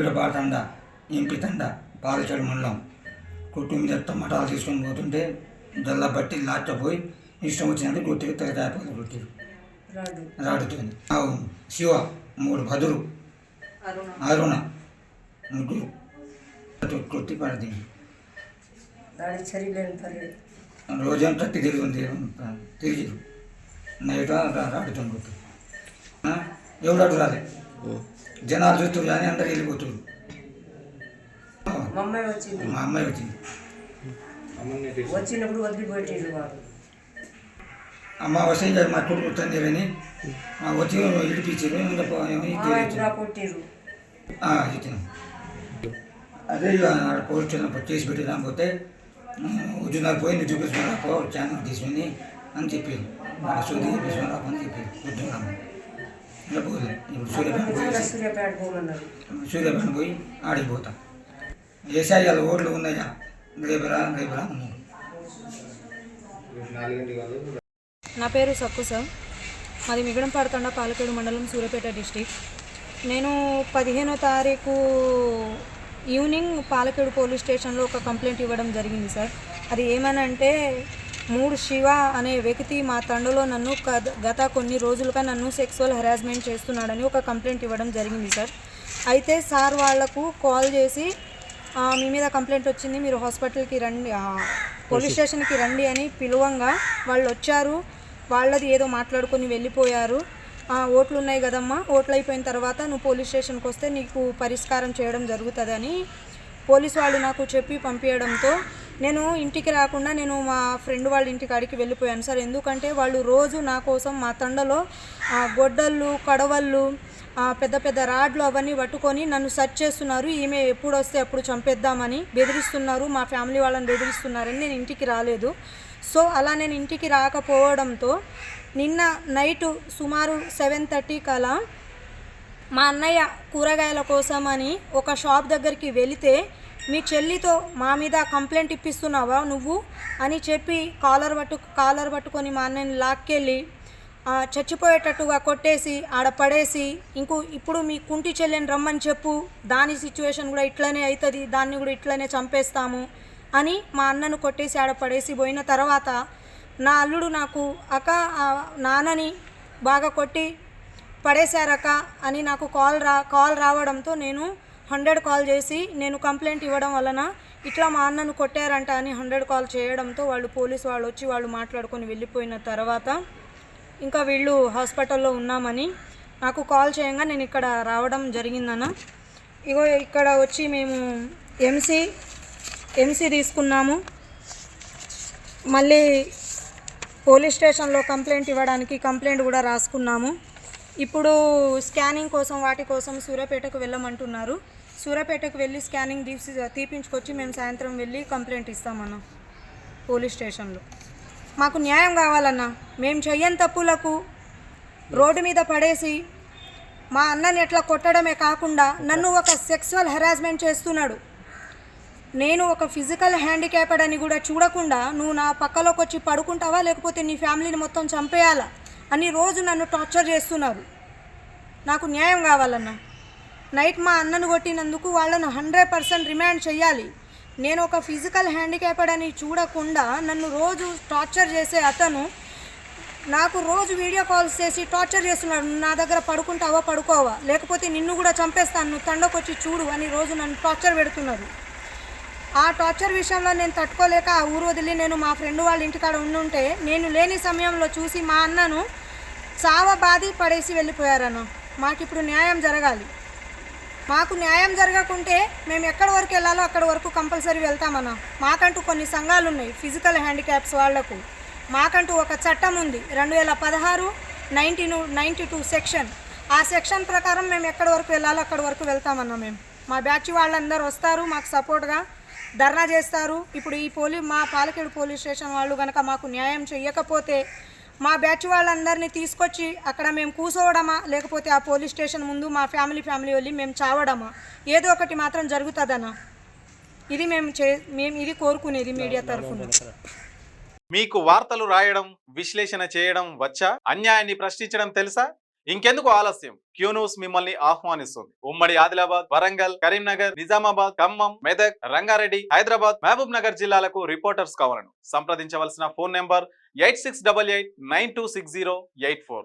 సూర్యపాతండ ఇంపితండ పాలచెడు మండలం కొట్టు మీద మటాలు తీసుకొని పోతుంటే జల్ల బట్టి లాట్టపోయి ఇష్టం వచ్చినట్టు కొట్టి తెగదాపాలు కొట్టారు రాడుతుంది. శివ 3 భదురు అరుణ 3 కొట్టి పడది రోజంతా తిరిగిరు నైట్ రాడుతుంది కొట్టు. ఎవడాడు రాలే జనాలు చూస్తారు కానీ అందరు వెళ్ళిపోతున్నారు. మా అమ్మాయి వచ్చింది వచ్చినప్పుడు వదిలిపెట్టిండు వాడు. అమ్మ వస్తుంది మా కొడుకు వస్తుంది అని వచ్చి ఇడిపించారు. ఇచ్చిన అదే పోలీస్ స్టేషన్ చేసి పెట్టినా పోతే ఉద్యోగాలు పోయి నువ్వు చూపించుకున్నా ఛానల్ తీసుకుని అని చెప్పారు. సూర్య తీసుకుని అని చెప్పారు. ఉద్యోగం ఇలా పోలే. ఇప్పుడు సూర్యాపేట పోయి ఆడిపోతా. ఏసాయాల ఓట్లు ఉన్నాయా రేపరా అన్నారు. నా పేరు సక్కు సార్. మాది మిగడంపాడు తండా పాలకేడు మండలం సూర్యాపేట డిస్టిక్. నేను 15వ తారీఖు ఈవినింగ్ పాలకేడు పోలీస్ స్టేషన్లో ఒక కంప్లైంట్ ఇవ్వడం జరిగింది సార్. అది ఏమనంటే 3 శివ అనే వ్యక్తి మా తండలో నన్ను గత కొన్ని రోజులుగా నన్ను సెక్సువల్ హెరాస్మెంట్ చేస్తున్నాడని ఒక కంప్లైంట్ ఇవ్వడం జరిగింది సార్. అయితే సార్ వాళ్లకు కాల్ చేసి మీ మీద కంప్లైంట్ వచ్చింది, మీరు హాస్పిటల్కి రండి, పోలీస్ స్టేషన్కి రండి అని పిలువంగా వాళ్ళు వచ్చారు. వాళ్ళది ఏదో మాట్లాడుకొని వెళ్ళిపోయారు. ఓట్లు ఉన్నాయి కదమ్మా, ఓట్లు అయిపోయిన తర్వాత నువ్వు పోలీస్ స్టేషన్కి వస్తే నీకు పరిష్కారం చేయడం జరుగుతుందని పోలీసు వాళ్ళు నాకు చెప్పి పంపించడంతో నేను ఇంటికి రాకుండా నేను మా ఫ్రెండ్ వాళ్ళ ఇంటి కాడికి వెళ్ళిపోయాను సార్. ఎందుకంటే వాళ్ళు రోజు నా కోసం మా తండలో గొడ్డళ్ళు, కడవళ్ళు, పెద్ద పెద్ద రాడ్లు అవన్నీ పట్టుకొని నన్ను సెర్చ్ చేస్తున్నారు. ఈమె ఎప్పుడు వస్తే అప్పుడు చంపేద్దామని బెదిరిస్తున్నారు, మా ఫ్యామిలీ వాళ్ళని బెదిరిస్తున్నారని నేను ఇంటికి రాలేదు. సో అలా నేను ఇంటికి రాకపోవడంతో నిన్న నైటు సుమారు 7:30 కలా మా అన్నయ్య కూరగాయల కోసమని ఒక షాప్ దగ్గరికి వెళితే మీ చెల్లితో మా మీద కంప్లైంట్ ఇప్పిస్తున్నావా నువ్వు అని చెప్పి కాలర్ పట్టుకొని మా అన్నయ్యని లాక్కెళ్ళి చచ్చిపోయేటట్టుగా కొట్టేసి ఆడ పడేసి ఇప్పుడు మీ కుంటి చెల్లెని రమ్మని చెప్పు, దాని సిచ్యువేషన్ కూడా ఇట్లనే అవుతుంది, దాన్ని కూడా ఇట్లనే చంపేస్తాము అని మా అన్నను కొట్టేసి ఆడ పడేసి పోయిన తర్వాత నా అల్లుడు నాకు నాన్నని బాగా కొట్టి పడేశారక్క అని నాకు కాల్ రావడంతో నేను 100 కాల్ చేసి నేను కంప్లైంట్ ఇవ్వడం వలన ఇట్లా మా అన్నను కొట్టారంట అని 100 కాల్ చేయడంతో పోలీసు వాళ్ళు వచ్చి వాళ్ళు మాట్లాడుకొని వెళ్ళిపోయిన తర్వాత ఇంకా వీళ్ళు హాస్పిటల్లో ఉన్నామని నాకు కాల్ చేయంగా నేను ఇక్కడ రావడం జరిగిందన్న. ఇక్కడ వచ్చి మేము ఎంసీ తీసుకున్నాము. మళ్ళీ పోలీస్ స్టేషన్లో కంప్లైంట్ ఇవ్వడానికి కంప్లైంట్ కూడా రాసుకున్నాము. ఇప్పుడు స్కానింగ్ కోసం వాటి కోసం సూర్యాపేటకు వెళ్ళమంటున్నారు. సూర్యాపేటకు వెళ్ళి స్కానింగ్ తీపించుకొచ్చి మేము సాయంత్రం వెళ్ళి కంప్లైంట్ ఇస్తామన్న పోలీస్ స్టేషన్లో. మాకు న్యాయం కావాలన్నా. మేము చెయ్యని తప్పులకు రోడ్డు మీద పడేసి మా అన్నని ఎట్లా కొట్టడమే కాకుండా నన్ను ఒక సెక్సువల్ హెరాస్మెంట్ చేస్తున్నాడు. నేను ఒక ఫిజికల్ హ్యాండిక్యాప్డ్ అని కూడా చూడకుండా నువ్వు నా పక్కలోకి వచ్చి పడుకుంటావా లేకపోతే నీ ఫ్యామిలీని మొత్తం చంపేయాలా అని రోజు నన్ను టార్చర్ చేస్తున్నారు. నాకు న్యాయం కావాలన్నా. నైట్ మా అన్నను కొట్టినందుకు వాళ్ళను 100% రిమాండ్ చేయాలి. నేను ఒక ఫిజికల్ హ్యాండిక్యాప్డ్ అని చూడకుండా నన్ను రోజు టార్చర్ చేసే అతను నాకు రోజు వీడియో కాల్స్ చేసి టార్చర్ చేస్తున్నాడు. నా దగ్గర పడుకుంటావా పడుకోవా లేకపోతే నిన్ను కూడా చంపేస్తాను, నువ్వు తండకొచ్చి చూడు అని రోజు నన్ను టార్చర్ పెడుతున్నారు. ఆ టార్చర్ విషయంలో నేను తట్టుకోలేక ఆ ఊరు వదిలి నేను మా ఫ్రెండ్ వాళ్ళ ఇంటికాడ ఉండుంటే నేను లేని సమయంలో చూసి మా అన్నను చావబాది పడేసి వెళ్ళిపోయారన్న. మాకు ఇప్పుడు న్యాయం జరగాలి. మాకు న్యాయం జరగకుంటే మేము ఎక్కడి వరకు వెళ్ళాలో అక్కడి వరకు కంపల్సరీ వెళ్తామన్న. మాకంటూ కొన్ని సంఘాలు ఉన్నాయి ఫిజికల్ హ్యాండిక్యాప్స్ వాళ్లకు. మాకంటూ ఒక చట్టం ఉంది 2016 92 సెక్షన్. ఆ సెక్షన్ ప్రకారం మేము ఎక్కడి వరకు వెళ్ళాలో అక్కడి వరకు వెళ్తామన్నా. మేము మా బ్యాచ్ వాళ్ళందరూ వస్తారు, మాకు సపోర్ట్గా ధర్నా చేస్తారు. ఇప్పుడు మా పాలకేడు పోలీస్ స్టేషన్ వాళ్ళు కనుక మాకు న్యాయం చేయకపోతే మా బ్యాచ్ వాళ్ళందరినీ తీసుకొచ్చి అక్కడ మేము కూర్చోవడమా లేకపోతే ఆ పోలీస్ స్టేషన్ ముందు మా ఫ్యామిలీ వెళ్ళి మేము చావడమా, ఏదో ఒకటి మాత్రం జరుగుతుందన్న. ఇది మేము ఇది కోరుకునేది మీడియా తరఫున. మీకు వార్తలు రాయడం, విశ్లేషణ చేయడం వచ్చా? అన్యాయాన్ని ప్రశ్నించడం తెలుసా? ఇంకెందుకు ఆలస్యం, క్యూ న్యూస్ మిమ్మల్ని ఆహ్వానిస్తుంది. ఉమ్మడి ఆదిలాబాద్, వరంగల్, కరీంనగర్, నిజామాబాద్, ఖమ్మం, మెదక్, రంగారెడ్డి, హైదరాబాద్, మహబూబ్ నగర్ జిల్లాలకు రిపోర్టర్స్ కావాలను సంప్రదించవలసిన ఫోన్ నెంబర్ 8688926084.